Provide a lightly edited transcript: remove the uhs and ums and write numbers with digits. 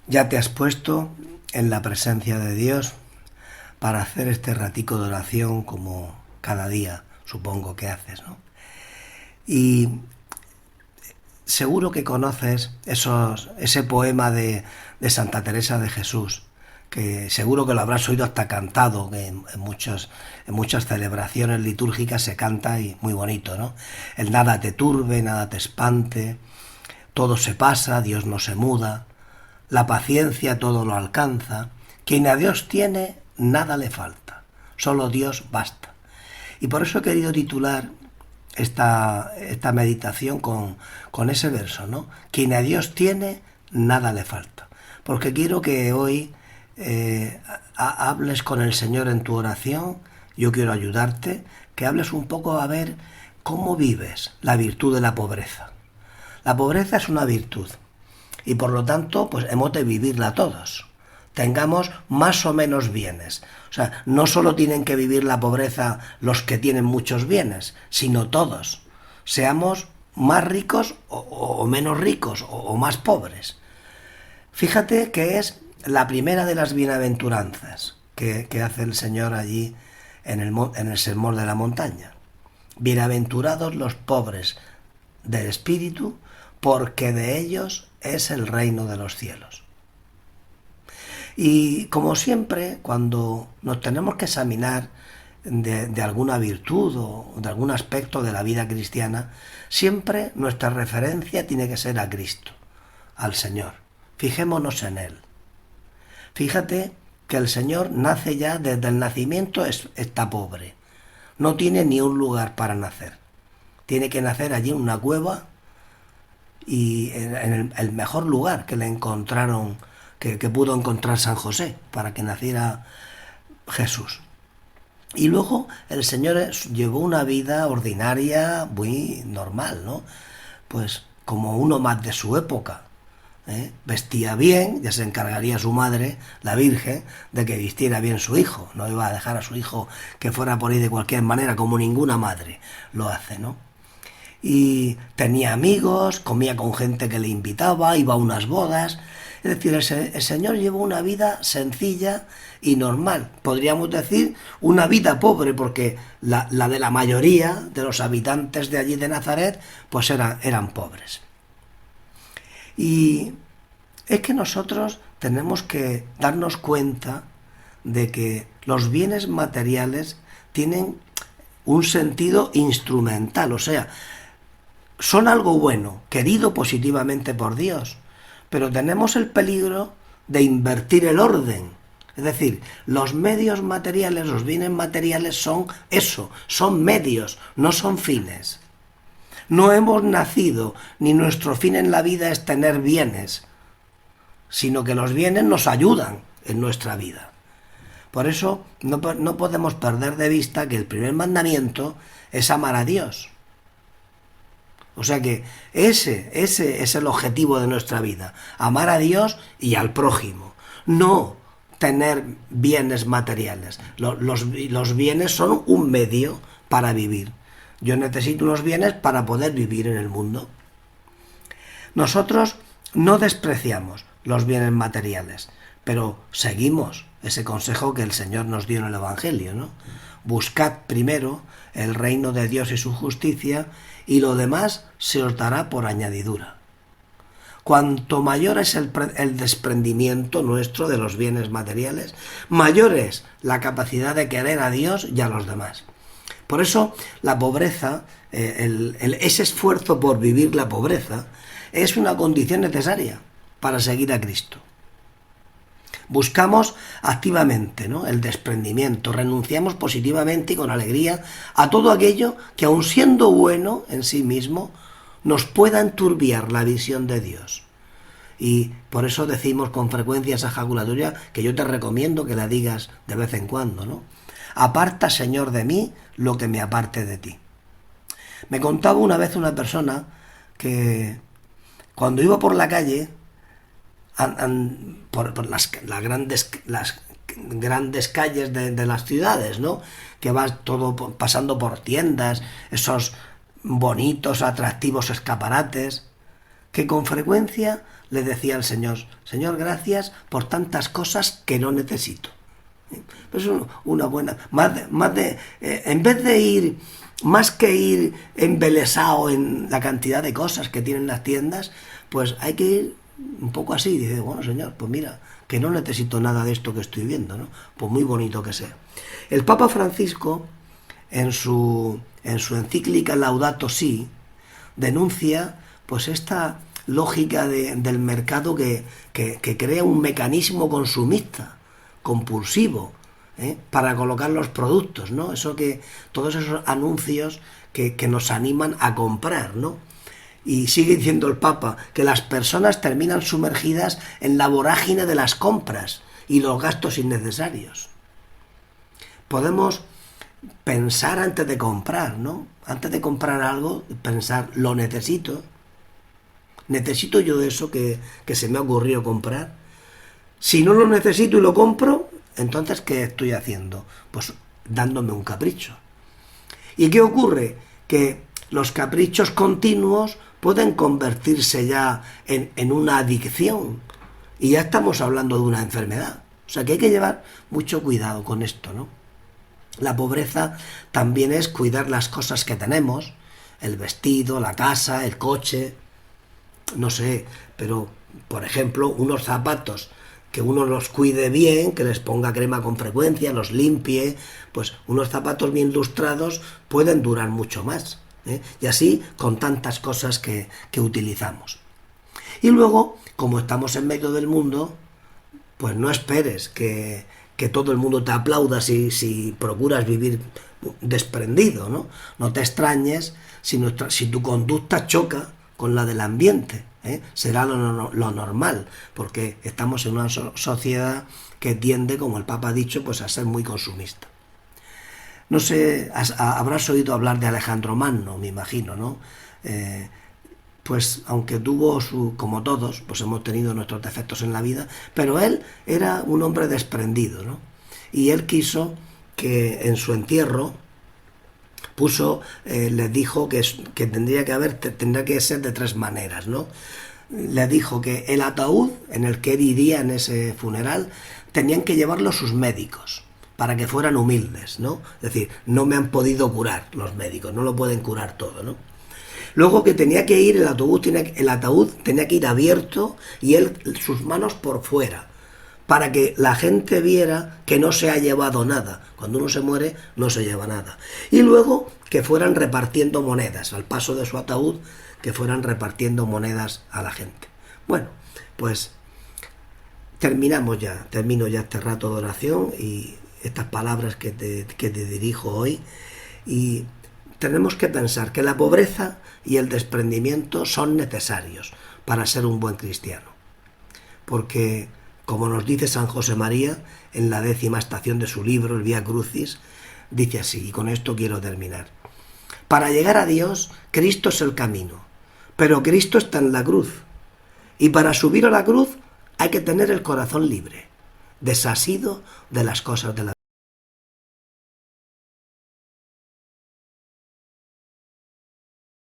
Ya te has puesto en la presencia de Dios para hacer este ratico de oración como cada día supongo que haces, ¿no? Y seguro que conoces ese poema de Santa Teresa de Jesús, que seguro que lo habrás oído hasta cantado, que en muchas celebraciones litúrgicas se canta y muy bonito, ¿no? El nada te turbe, nada te espante, todo se pasa, Dios no se muda, la paciencia todo lo alcanza, quien a Dios tiene, nada le falta, solo Dios basta. Y por eso he querido titular esta meditación con ese verso, ¿no? Quien a Dios tiene, nada le falta. Porque quiero que hoy hables con el Señor en tu oración, yo quiero ayudarte, que hables un poco a ver cómo vives la virtud de la pobreza. La pobreza es una virtud y por lo tanto pues hemos de vivirla todos. Tengamos más o menos bienes. O sea, no solo tienen que vivir la pobreza los que tienen muchos bienes, sino todos. Seamos más ricos o menos ricos o más pobres. Fíjate que es la primera de las bienaventuranzas que hace el Señor allí en el Sermón de la Montaña. Bienaventurados los pobres del espíritu, porque de ellos es el reino de los cielos. Y como siempre, cuando nos tenemos que examinar de alguna virtud o de algún aspecto de la vida cristiana, siempre nuestra referencia tiene que ser a Cristo, al Señor. Fijémonos en Él. Fíjate que el Señor nace ya, desde el nacimiento está pobre. No tiene ni un lugar para nacer. Tiene que nacer allí en una cueva y en el mejor lugar que le encontraron, que pudo encontrar San José para que naciera Jesús. Y luego el Señor llevó una vida ordinaria muy normal, ¿no? Pues como uno más de su época. Vestía bien, ya se encargaría su madre, la Virgen, de que vistiera bien su hijo. No iba a dejar a su hijo que fuera por ahí de cualquier manera, como ninguna madre lo hace, ¿no? Y tenía amigos, comía con gente que le invitaba, iba a unas bodas. Es decir, el Señor llevó una vida sencilla y normal. Podríamos decir una vida pobre, porque la de la mayoría de los habitantes de allí de Nazaret, pues eran pobres. Y es que nosotros tenemos que darnos cuenta de que los bienes materiales tienen un sentido instrumental, o sea, son algo bueno, querido positivamente por Dios, pero tenemos el peligro de invertir el orden. Es decir, los medios materiales, los bienes materiales son eso, son medios, no son fines. No hemos nacido, ni nuestro fin en la vida es tener bienes, sino que los bienes nos ayudan en nuestra vida. Por eso no podemos perder de vista que el primer mandamiento es amar a Dios. O sea que ese es el objetivo de nuestra vida, amar a Dios y al prójimo, no tener bienes materiales. Los bienes son un medio para vivir. Yo necesito unos bienes para poder vivir en el mundo. Nosotros no despreciamos los bienes materiales, pero seguimos ese consejo que el Señor nos dio en el Evangelio, ¿no? Buscad primero el reino de Dios y su justicia, y lo demás se os dará por añadidura. Cuanto mayor es el desprendimiento nuestro de los bienes materiales, mayor es la capacidad de querer a Dios y a los demás. Por eso la pobreza, ese esfuerzo por vivir la pobreza, es una condición necesaria para seguir a Cristo. Buscamos activamente, ¿no?, el desprendimiento, renunciamos positivamente y con alegría a todo aquello que, aun siendo bueno en sí mismo, nos pueda enturbiar la visión de Dios. Y por eso decimos con frecuencia esa ejaculatoria que yo te recomiendo que la digas de vez en cuando, ¿no? Aparta, Señor, de mí lo que me aparte de ti. Me contaba una vez una persona que cuando iba por la calle, por las grandes calles de las ciudades, ¿no?, que vas todo pasando por tiendas, esos bonitos, atractivos escaparates, que con frecuencia le decía al Señor: Señor, gracias por tantas cosas que no necesito. Es una buena... en vez de ir... Más que ir embelesado en la cantidad de cosas que tienen las tiendas, pues hay que ir un poco así. Dice, bueno, Señor, pues mira, que no necesito nada de esto que estoy viendo, ¿no? Pues muy bonito que sea. El Papa Francisco, en su encíclica Laudato Si, denuncia pues esta lógica del mercado que crea un mecanismo consumista, compulsivo, para colocar los productos, ¿no? Todos esos anuncios que nos animan a comprar, ¿no? Y sigue diciendo el Papa que las personas terminan sumergidas en la vorágine de las compras y los gastos innecesarios. Podemos pensar antes de comprar, ¿no? Antes de comprar algo, pensar, ¿lo necesito? ¿Necesito yo eso que se me ha ocurrido comprar? Si no lo necesito y lo compro, entonces, ¿qué estoy haciendo? Pues dándome un capricho. ¿Y qué ocurre? Que los caprichos continuos pueden convertirse ya en una adicción. Y ya estamos hablando de una enfermedad. O sea que hay que llevar mucho cuidado con esto, ¿no? La pobreza también es cuidar las cosas que tenemos, el vestido, la casa, el coche, no sé, pero, por ejemplo, unos zapatos que uno los cuide bien, que les ponga crema con frecuencia, los limpie, pues unos zapatos bien lustrados pueden durar mucho más, ¿eh? Y así con tantas cosas que utilizamos. Y luego, como estamos en medio del mundo, pues no esperes que todo el mundo te aplauda si procuras vivir desprendido, ¿no? No te extrañes si tu conducta choca con la del ambiente, ¿eh? Será lo normal, porque estamos en una sociedad que tiende, como el Papa ha dicho, pues a ser muy consumista. No sé, habrás oído hablar de Alejandro Magno, me imagino, ¿no? Pues aunque tuvo como todos, pues hemos tenido nuestros defectos en la vida, pero él era un hombre desprendido, ¿no? Y él quiso que en su entierro les dijo que tendría que ser de 3 maneras, ¿no? Le dijo que el ataúd en el que él iría en ese funeral tenían que llevarlo sus médicos para que fueran humildes, ¿no? Es decir, no me han podido curar los médicos, no lo pueden curar todo, ¿no? Luego que tenía que ir el ataúd tenía que ir abierto y sus manos por fuera, para que la gente viera que no se ha llevado nada. Cuando uno se muere, no se lleva nada. Y luego que fueran repartiendo monedas, al paso de su ataúd, que fueran repartiendo monedas a la gente. Bueno, pues termino ya este rato de oración y estas palabras que te dirijo hoy. Y tenemos que pensar que la pobreza y el desprendimiento son necesarios para ser un buen cristiano. Porque, como nos dice San José María en la 10ª estación de su libro, el Vía Crucis, dice así, y con esto quiero terminar. Para llegar a Dios, Cristo es el camino, pero Cristo está en la cruz. Y para subir a la cruz hay que tener el corazón libre, desasido de las cosas de la vida.